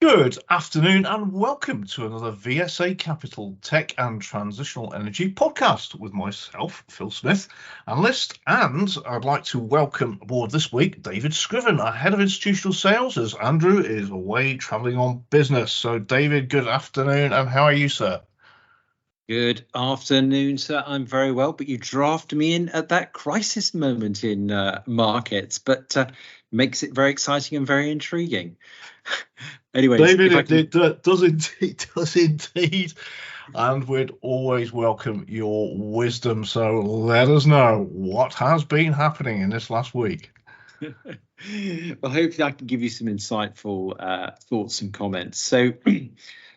Good afternoon and welcome to another VSA Capital Tech and Transitional Energy podcast with myself, Phil Smith, analyst, and I'd like to welcome aboard this week David Scriven, our Head of Institutional Sales, as Andrew is away travelling on business. So David, good afternoon, and how are you, sir? Good afternoon, sir. I'm very well, but you drafted me in at that crisis moment in markets, but makes it very exciting and very intriguing. Anyways, David, it does indeed, and we'd always welcome your wisdom. So let us know what has been happening in this last week. Well, hopefully I can give you some insightful thoughts and comments. So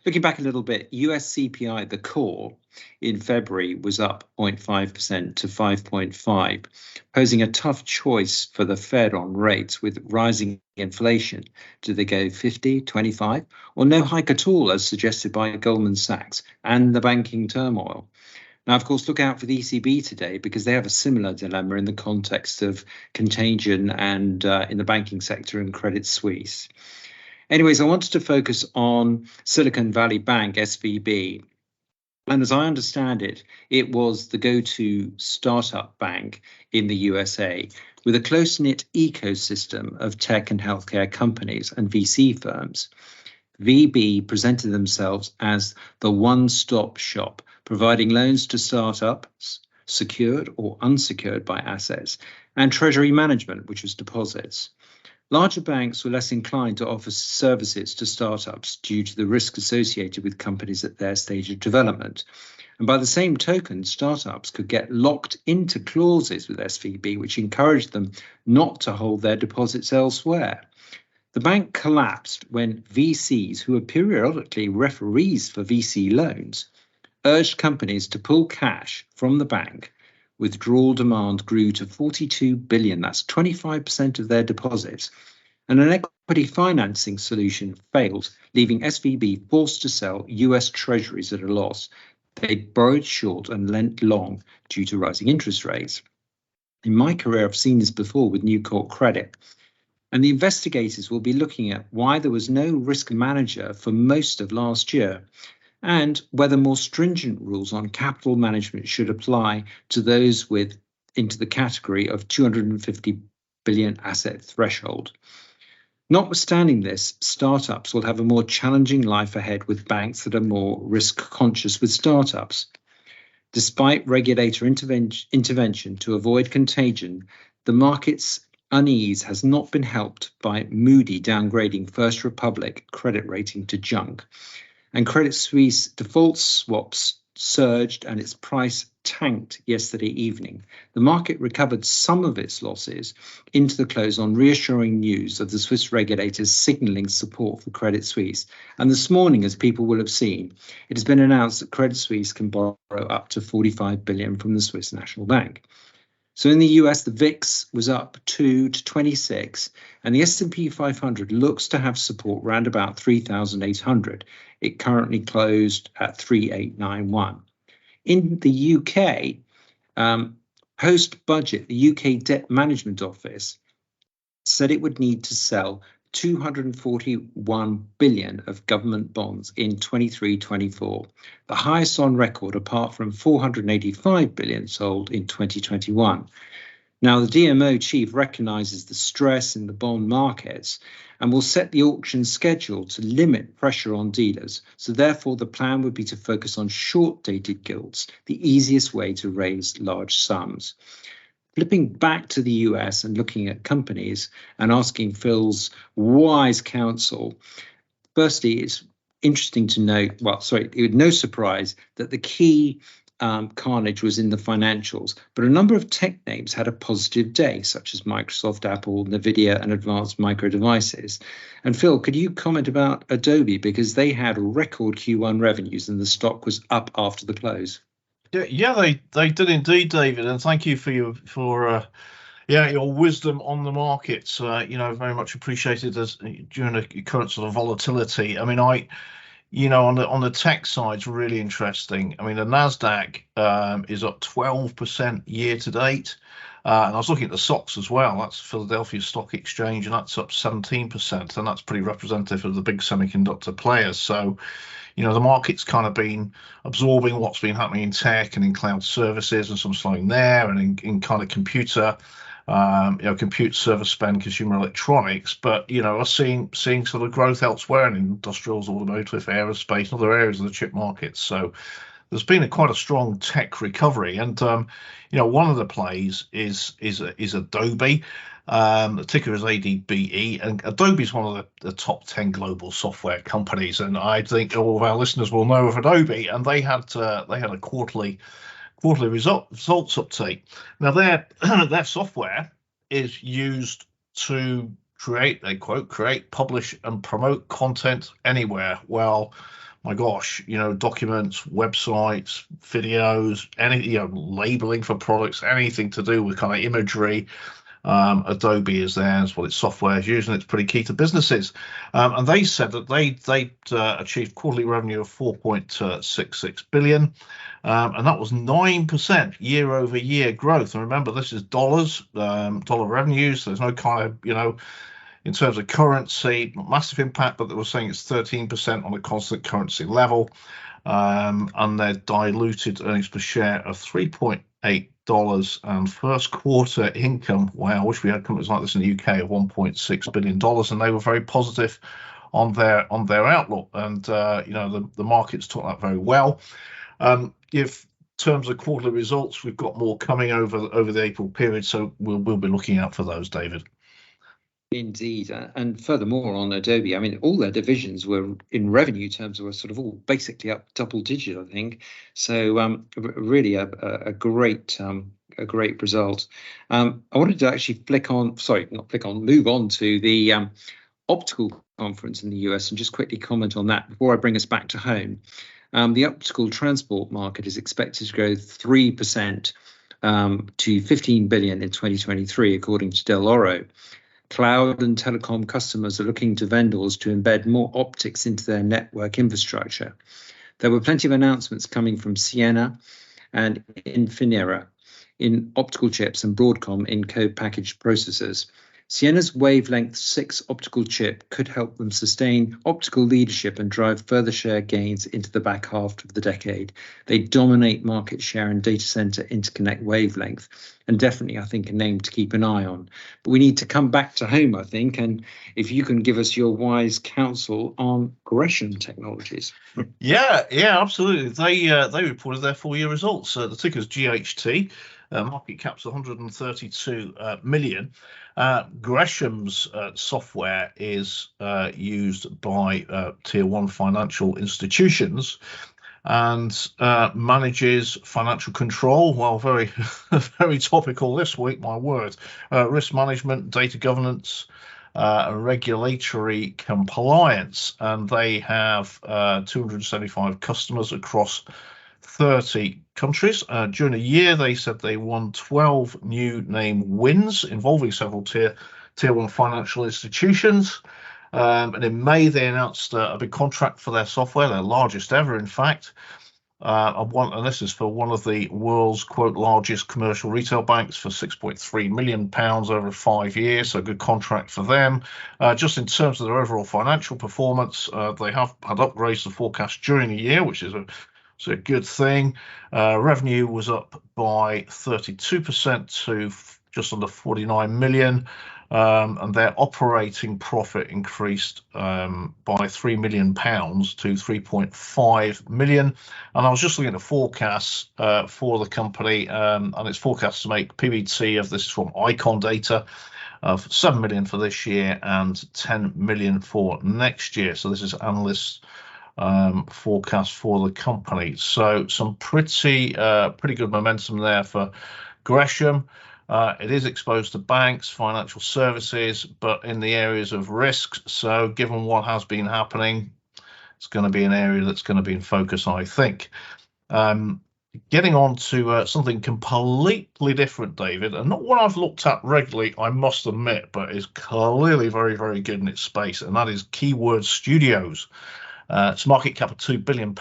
looking back a little bit, US CPI, the core, in February was up 0.5% to 5.5, posing a tough choice for the Fed on rates with rising inflation. Do they go 50, 25, or no hike at all, as suggested by Goldman Sachs and the banking turmoil? Now, of course, look out for the ECB today because they have a similar dilemma in the context of contagion and in the banking sector and Credit Suisse. Anyways, I wanted to focus on Silicon Valley Bank, SVB. And as I understand it, it was the go-to startup bank in the USA with a close-knit ecosystem of tech and healthcare companies and VC firms. VB presented themselves as the one-stop shop, providing loans to startups, secured or unsecured by assets, and treasury management, which was deposits. Larger banks were less inclined to offer services to startups due to the risk associated with companies at their stage of development. And by the same token, startups could get locked into clauses with SVB, which encouraged them not to hold their deposits elsewhere. The bank collapsed when VCs, who are periodically referees for VC loans, urged companies to pull cash from the bank. Withdrawal demand grew to 42 billion. That's 25% of their deposits. And an equity financing solution failed, leaving SVB forced to sell US treasuries at a loss. They borrowed short and lent long due to rising interest rates. In my career, I've seen this before with Newport Credit. And the investigators will be looking at why there was no risk manager for most of last year, and whether more stringent rules on capital management should apply to those into the category of 250 billion asset threshold. Notwithstanding this, startups will have a more challenging life ahead with banks that are more risk conscious with startups. Despite regulator intervention to avoid contagion, the market's unease has not been helped by Moody downgrading First Republic credit rating to junk. And Credit Suisse default swaps surged and its price tanked yesterday evening. The market recovered some of its losses into the close on reassuring news of the Swiss regulators signalling support for Credit Suisse. And this morning, as people will have seen, it has been announced that Credit Suisse can borrow up to 45 billion from the Swiss National Bank. So in the US, the VIX was up 2 to 26, and the S&P 500 looks to have support around about 3,800. It currently closed at 3,891. In the UK, post-budget, the UK Debt Management Office said it would need to sell 241 billion of government bonds in 23-24, the highest on record apart from 485 billion sold in 2021. Now, the DMO chief recognises the stress in the bond markets and will set the auction schedule to limit pressure on dealers. So therefore, the plan would be to focus on short-dated gilts, the easiest way to raise large sums. Flipping back to the US and looking at companies and asking Phil's wise counsel, firstly, it's interesting to note, it was no surprise that the key carnage was in the financials, but a number of tech names had a positive day, such as Microsoft, Apple, Nvidia, and Advanced Micro Devices. And Phil, could you comment about Adobe, because they had record Q1 revenues and the stock was up after the close? Yeah, they did indeed, David, and thank you for your wisdom on the markets. Very much appreciated as during the current sort of volatility. I mean, on the tech side, it's really interesting. I mean, the Nasdaq is up 12% year to date. And I was looking at the stocks as well. That's Philadelphia Stock Exchange, and that's up 17%, and that's pretty representative of the big semiconductor players. So, the market's kind of been absorbing what's been happening in tech and in cloud services, and some slowing there, and in kind of computer, compute server spend, consumer electronics. But we're seeing sort of growth elsewhere in industrials, automotive, aerospace, and other areas of the chip market. So there's been quite a strong tech recovery, and one of the plays is Adobe. The ticker is ADBE, and Adobe is one of the top 10 global software companies. And I think all of our listeners will know of Adobe, and they had a quarterly results update. Now their software is used to create, they quote, create, publish, and promote content anywhere. Well, my gosh, documents, websites, videos, any, labeling for products, anything to do with kind of imagery. Adobe is there. That's what its software is using. It's pretty key to businesses. And they said that they achieved quarterly revenue of 4.66 billion. And that was 9% year over year growth. And remember, this is dollars, dollar revenues. There's no kind of, in terms of currency, massive impact, but they were saying it's 13% on a constant currency level. And their diluted earnings per share of $3.8 and first quarter income. Wow, I wish we had companies like this in the UK of $1.6 billion, and they were very positive on their outlook. And the markets took that very well. If terms of quarterly results, we've got more coming over the April period, so we'll be looking out for those, David. Indeed, and furthermore on Adobe, I mean, all their divisions were in revenue terms were sort of all basically up double digit, I think. So really a great result. I wanted to actually move on to the optical conference in the US and just quickly comment on that before I bring us back to home. The optical transport market is expected to grow 3% to 15 billion in 2023, according to Del Oro. Cloud and telecom customers are looking to vendors to embed more optics into their network infrastructure. There were plenty of announcements coming from Ciena and Infinera in optical chips and Broadcom in co-packaged processors. Ciena's wavelength 6 optical chip could help them sustain optical leadership and drive further share gains into the back half of the decade. They dominate market share in data center interconnect wavelength, and definitely, I think, a name to keep an eye on. But we need to come back to home, I think, and if you can give us your wise counsel on Gresham Technologies. Yeah, absolutely. They reported their full year results. The ticker's GHT. Market cap's 132 million. Gresham's software is used by tier 1 financial institutions and manages financial control. Well, very very topical this week, my word. Risk management, data governance, regulatory compliance, and they have 275 customers across 30 countries. During the year, they said they won 12 new name wins involving several tier 1 financial institutions. And in May, they announced a big contract for their software, their largest ever, in fact. And this is for one of the world's, quote, largest commercial retail banks for £6.3 million over 5 years. So a good contract for them. Just in terms of their overall financial performance, they have had upgrades to forecast during the year, which is a good thing. Revenue was up by 32% to just under 49 million. And their operating profit increased by £3 million to 3.5 million. And I was just looking at the forecasts for the company, and it's forecast to make PBT of this is from Icon data of 7 million for this year and 10 million for next year. So this is analysts' forecast for the company. So some pretty good momentum there for Gresham. It is exposed to banks, financial services, but in the areas of risks. So given what has been happening, it's going to be an area that's going to be in focus, I think. Getting on to something completely different, David, and not one I've looked at regularly, I must admit, but is clearly very, very good in its space, and that is Keyword Studios. Its market cap of £2 billion.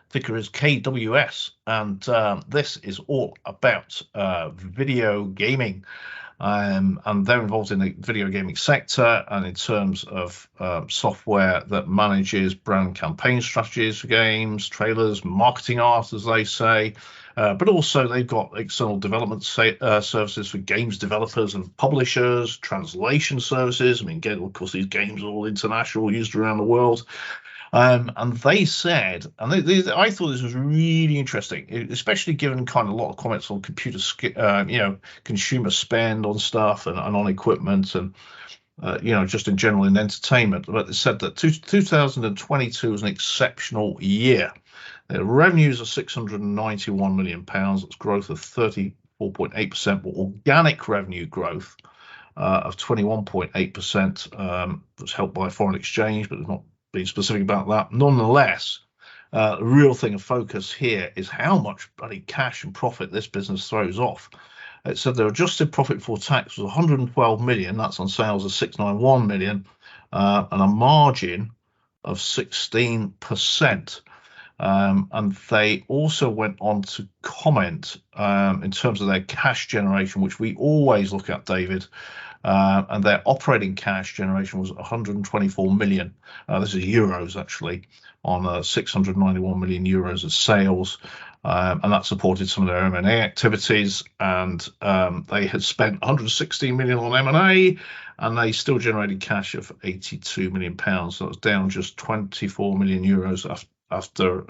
Ticker is KWS, and this is all about video gaming. And they're involved in the video gaming sector and in terms of software that manages brand campaign strategies for games, trailers, marketing art, as they say. But also they've got external development services for games developers and publishers, translation services. I mean, again, of course, these games are all international, used around the world. And they said, and I thought this was really interesting, especially given kind of a lot of comments on consumer spend on stuff and on equipment and, just in general in entertainment. But they said that 2022 was an exceptional year. Their revenues are £691 million. That's growth of 34.8%, but organic revenue growth of 21.8%. Was helped by foreign exchange, but it's not being specific about that. Nonetheless, the real thing of focus here is how much bloody cash and profit this business throws off. It said their adjusted profit before tax was 112 million. That's on sales of 691 million, and a margin of 16%. And they also went on to comment in terms of their cash generation, which we always look at, David. And their operating cash generation was 124 million. This is euros, actually, on 691 million euros of sales. And that supported some of their M&A activities. And they had spent 116 million on M&A, and they still generated cash of 82 million pounds. So it was down just 24 million euros after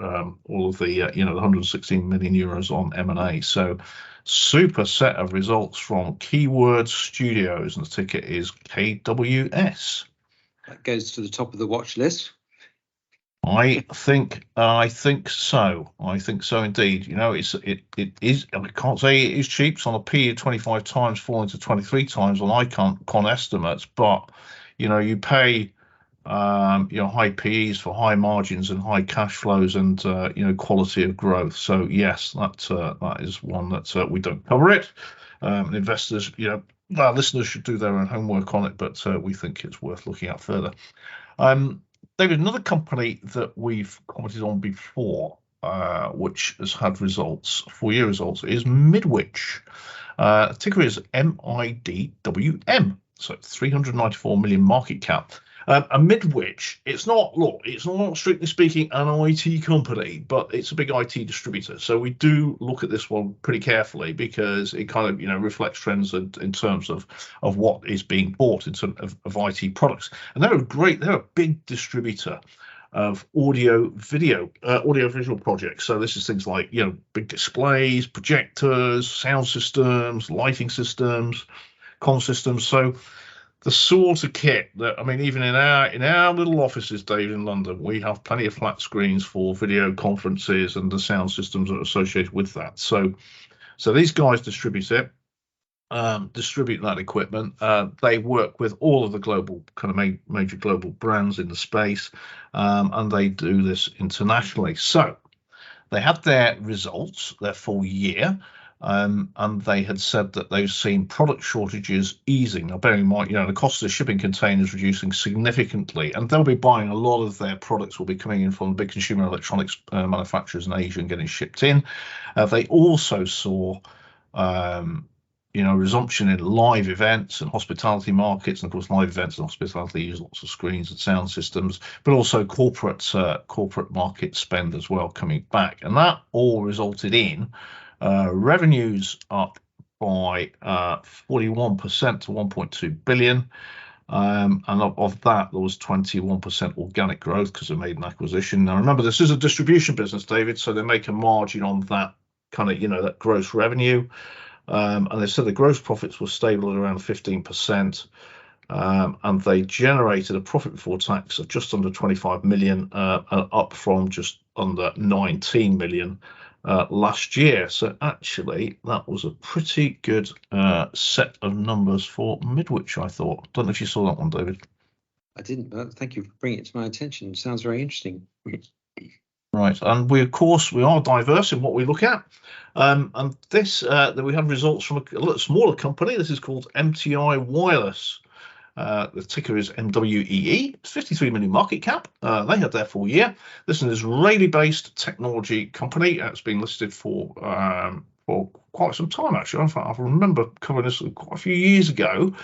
all of the, the 116 million euros on M&A. So super set of results from Keyword Studios, and the ticker is KWS. That goes to the top of the watch list. I think so. I think so indeed. It is. I can't say it is cheap. It's on a P of 25 times, falling to 23 times on icon estimates. But you pay high PEs for high margins and high cash flows and quality of growth. So yes, that is one that we don't cover it. Investors, our listeners should do their own homework on it, but we think it's worth looking at further. David, another company that we've commented on before, which has had full-year results, is Midwich. Ticker is MIDWM, so 394 million market cap. And Midwich, it's not strictly speaking an IT company, but it's a big IT distributor. So we do look at this one pretty carefully because it kind of reflects trends in terms of what is being bought in terms of IT products. And they're a big distributor of audio-visual projects. So this is things like big displays, projectors, sound systems, lighting systems, comm systems. So the sort of kit that, even in our little offices, Dave, in London, we have plenty of flat screens for video conferences and the sound systems that are associated with that. So these guys distribute that equipment. They work with all of the global kind of major global brands in the space, and they do this internationally. So they had their results, their full year. And they had said that they've seen product shortages easing. Now, bearing in mind, the cost of shipping containers reducing significantly, and they'll be buying a lot of their products will be coming in from big consumer electronics manufacturers in Asia and getting shipped in. They also saw, resumption in live events and hospitality markets. And of course, live events and hospitality use lots of screens and sound systems, but also corporate market spend as well coming back. And that all resulted in revenues up by 41% to 1.2 billion. And of that, there was 21% organic growth because they made an acquisition. Now, remember, this is a distribution business, David, so they make a margin on that kind of, that gross revenue. And they said the gross profits were stable at around 15%. And they generated a profit before tax of just under 25 million, up from just under 19 million last year. So actually, that was a pretty good set of numbers for Midwich, I thought. Don't know if you saw that one, David. I didn't, but thank you for bringing it to my attention. It sounds very interesting. Right, and we are diverse in what we look at. And this, that we have results from a little smaller company. This is called MTI Wireless. The ticker is MWEE. It's 53 million market cap. They had their full year. This is an Israeli-based technology company. It's been listed for quite some time, actually. In fact, I remember covering this quite a few years ago.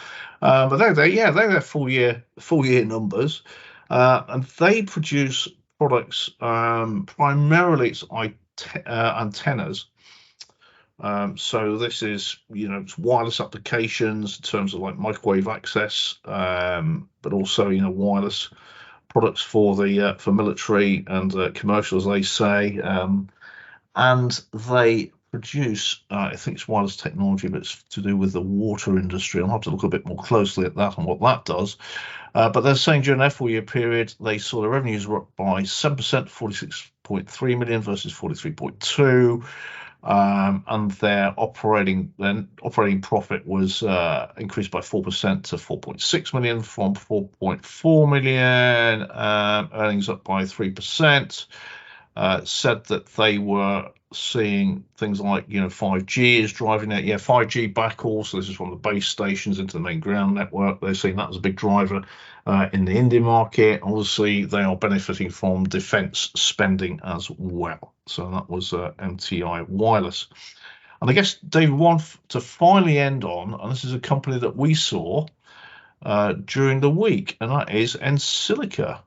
But they're their full year numbers, and they produce products. Primarily, it's antennas. So this is, it's wireless applications in terms of like microwave access, but also, wireless products for the for military and commercial, as they say, and they produce, I think it's wireless technology, but it's to do with the water industry. I'll have to look a bit more closely at that and what that does. But they're saying during their 4 year period, they saw the revenues were up by 7%, 46.3 million versus 43.2. And their operating profit was increased by 4% to 4.6 million from 4.4 million. Earnings up by 3%. Said that they were seeing things like 5G is driving it. 5G backhaul. So this is from the base stations into the main ground network. They're seeing that as a big driver in the Indian market. Obviously, they are benefiting from defence spending as well. So that was MTI Wireless. And I guess, David, one to finally end on, and this is a company that we saw during the week, and that is Ensilica.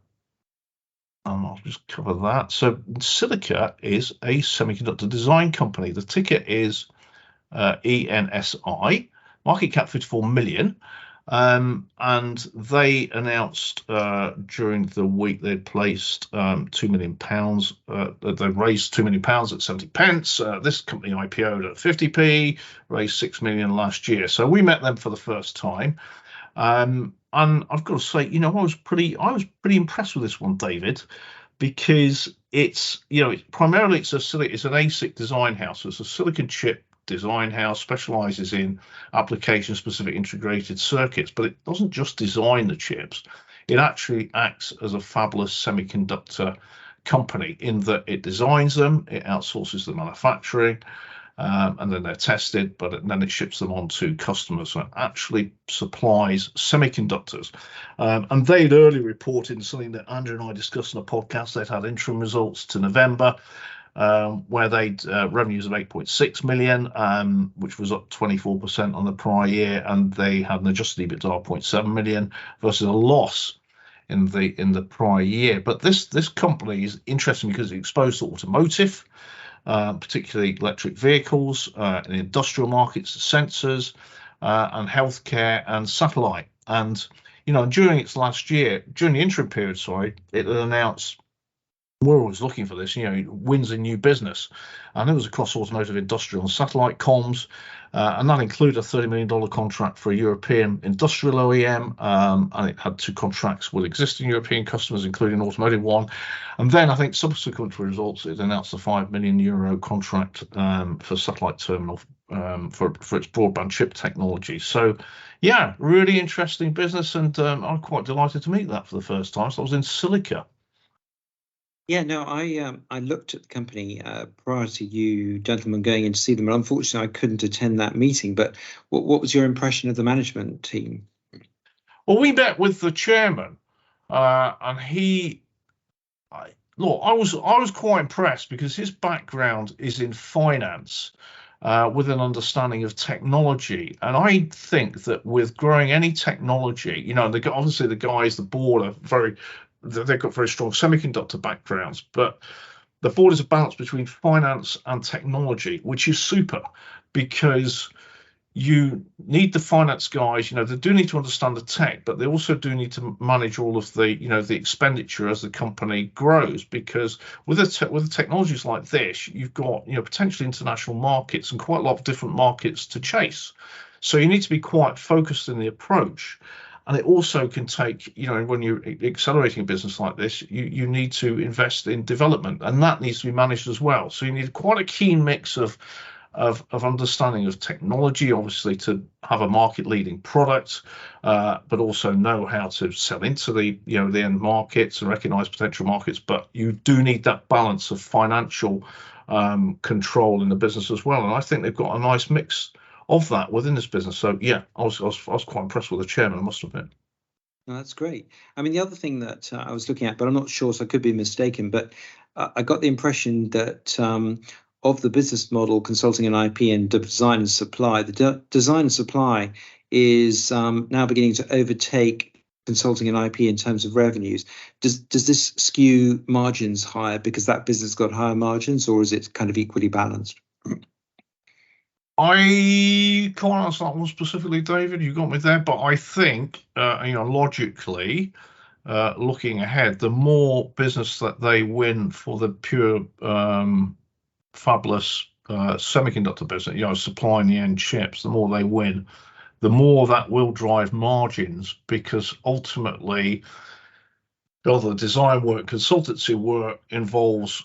I'll just cover that. So Ensilica is a semiconductor design company. The ticker is ENSI, market cap 54 million. And they announced during the week they'd placed £2 million. They raised £2 million at 70 pence. This company IPO'd at 50p, raised 6 million last year. So we met them for the first time. And I've got to say, I was pretty impressed with this one, David, because it's primarily it's an ASIC design house. So it's a silicon chip design house, specializes in application-specific integrated circuits, but it doesn't just design the chips. It actually acts as a fabless semiconductor company in that it designs them, it outsources the manufacturing, and then they're tested, but then it ships them on to customers. So it actually supplies semiconductors. And they'd earlier reported something that Andrew and I discussed in a podcast. They'd had interim results to November, where they'd revenues of 8.6 million, which was up 24% on the prior year, and they had an adjusted EBITDA of 0.7 million versus a loss in the prior year. But this company is interesting because it's exposed to automotive, particularly electric vehicles, in industrial markets, sensors, and healthcare and satellite. And during its last year, during the interim period, it announced, we're always looking for this, wins in new business, and it was across automotive, industrial, and satellite comms, and that included a $30 million contract for a European industrial OEM, and it had 2 contracts with existing European customers, including an automotive one. And then I think subsequent to results, it announced a €5 million contract for satellite terminal for its broadband chip technology. So, yeah, really interesting business, and I'm quite delighted to meet that for the first time. So I was in Ensilica. Yeah, no, I looked at the company prior to you gentlemen going in to see them, and unfortunately I couldn't attend that meeting. But what was your impression of the management team? Well, we met with the chairman, and I was quite impressed because his background is in finance, with an understanding of technology. And I think that with growing any technology, obviously the guys, the board they've got very strong semiconductor backgrounds, but the board is a balance between finance and technology, which is super, because you need the finance guys, they do need to understand the tech, but they also do need to manage all of the, the expenditure as the company grows, because with the technologies like this, you've got, potentially international markets and quite a lot of different markets to chase. So you need to be quite focused in the approach. And it also can take, when you're accelerating a business like this, you need to invest in development, and that needs to be managed as well. So you need quite a keen mix of understanding of technology, obviously, to have a market-leading product, but also know how to sell into the end markets and recognize potential markets. But you do need that balance of financial control in the business as well. And I think they've got a nice mix of that within this business. So yeah, I was quite impressed with the chairman, I must admit. No, that's great. I mean, the other thing that I was looking at, but I'm not sure, so I could be mistaken, but I got the impression that of the business model, consulting and IP and design and supply, the design and supply is now beginning to overtake consulting and IP in terms of revenues. Does this skew margins higher because that business got higher margins, or is it kind of equally balanced? I can't answer that one specifically, David. You got me there, but I think, logically, looking ahead, the more business that they win for the pure fabless semiconductor business, supplying the end chips, the more they win, the more that will drive margins, because ultimately, the design work, consultancy work involves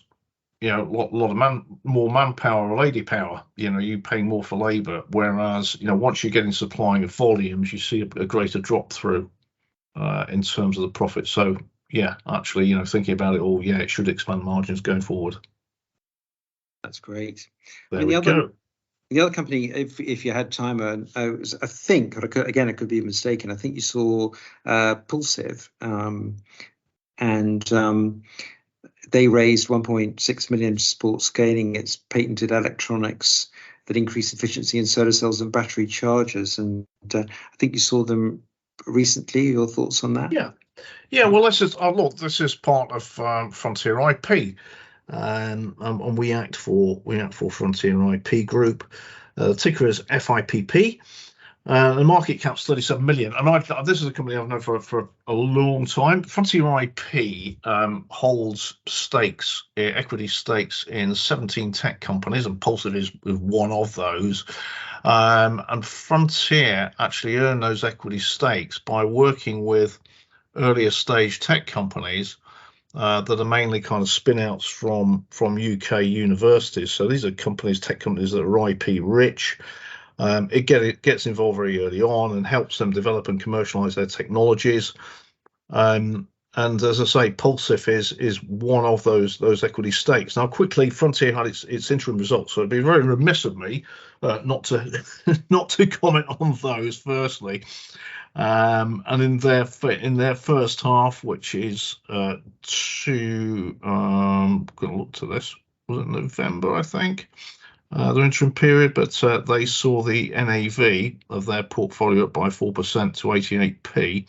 a lot of more manpower or lady power. You pay more for labor, whereas once you're getting supplying of volumes, you see a greater drop through in terms of the profit. So yeah, actually, thinking about it all, yeah, it should expand margins going forward. That's great. There we go. The other company, if you had time, I think, again, I could be mistaken. I think you saw Pulsive, and they raised 1.6 million to support scaling its patented electronics that increase efficiency in solar cells and battery chargers. And I think you saw them recently. Your thoughts on that? Yeah. Well, this is part of Frontier IP, and we act for Frontier IP Group. The ticker is FIPP. The market cap's 37 million, and this is a company I've known for a long time. Frontier IP holds equity stakes in 17 tech companies, and Pulsive is one of those. And Frontier actually earn those equity stakes by working with earlier stage tech companies that are mainly kind of spin-outs from UK universities. So these are tech companies that are IP rich. It gets involved very early on and helps them develop and commercialize their technologies. And as I say, Pulsive is one of those equity stakes. Now, quickly, Frontier had its interim results, so it'd be very remiss of me not to comment on those. Firstly, and in their first half, which is going to look to this, was it November, I think. Their interim period, but they saw the NAV of their portfolio up by 4% to 88p,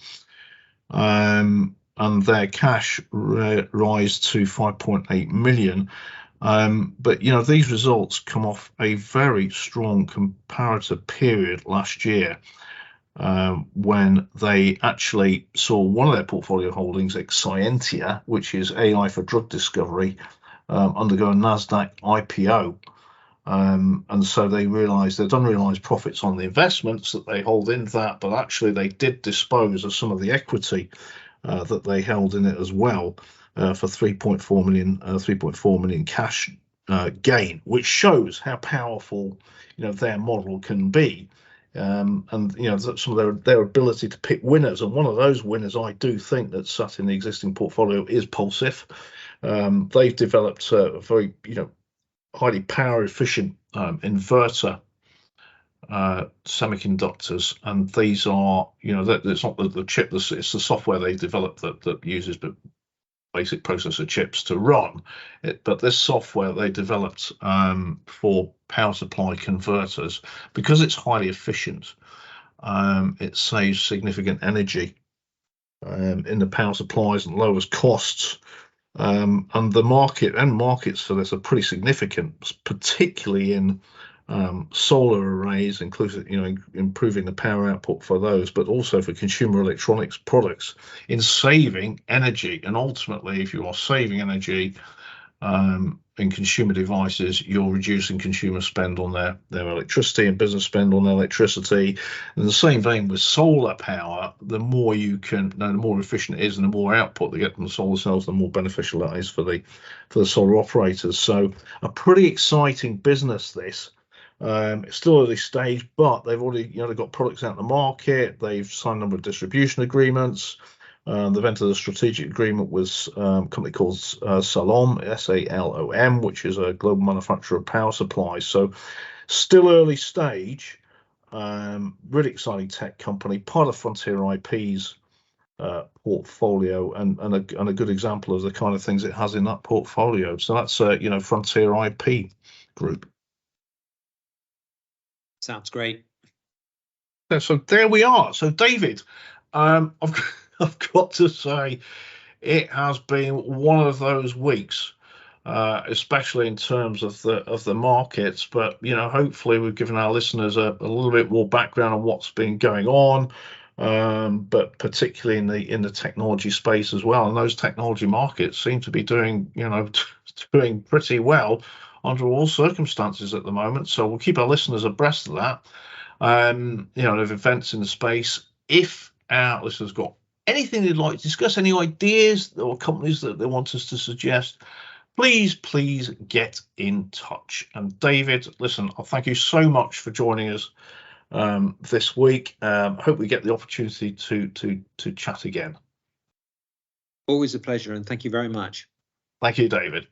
and their cash rise to 5.8 million. But these results come off a very strong comparative period last year, when they actually saw one of their portfolio holdings, Exscientia, which is AI for drug discovery, undergo a NASDAQ IPO. And so they realized they'd unrealized profits on the investments that they hold in that, but actually they did dispose of some of the equity that they held in it as well, for 3.4 million cash gain, which shows how powerful their model can be. And some of their ability to pick winners, and one of those winners I do think that sat in the existing portfolio is Pulsive. They've developed a very highly power efficient inverter semiconductors, and these are it's not the chip, it's the software they developed that uses the basic processor chips to run it. But this software they developed for power supply converters, because it's highly efficient, it saves significant energy in the power supplies and lowers costs. And the markets for this are pretty significant, particularly in solar arrays, including improving the power output for those, but also for consumer electronics products in saving energy. And ultimately, if you are saving energy in consumer devices, you're reducing consumer spend on their electricity and business spend on their electricity. In the same vein with solar power, the more efficient it is and the more output they get from the solar cells, the more beneficial that is for the solar operators. So a pretty exciting business, this. It's still early stage, but they've already they've got products out in the market. They've signed a number of distribution agreements. They've entered a strategic agreement with a company called Salom, SALOM, which is a global manufacturer of power supplies. So still early stage, really exciting tech company, part of Frontier IP's portfolio, and a good example of the kind of things it has in that portfolio. So that's Frontier IP Group. Sounds great. So there we are. So David, I've got to say, it has been one of those weeks, especially in terms of the markets. But hopefully we've given our listeners a little bit more background on what's been going on, but particularly in the technology space as well. And those technology markets seem to be doing doing pretty well under all circumstances at the moment. So we'll keep our listeners abreast of that. Of events in the space. If our listeners got anything they'd like to discuss, any ideas or companies that they want us to suggest, please get in touch. And David, listen, I'll thank you so much for joining us this week. Hope we get the opportunity to chat again. Always a pleasure, and thank you very much. Thank you, David.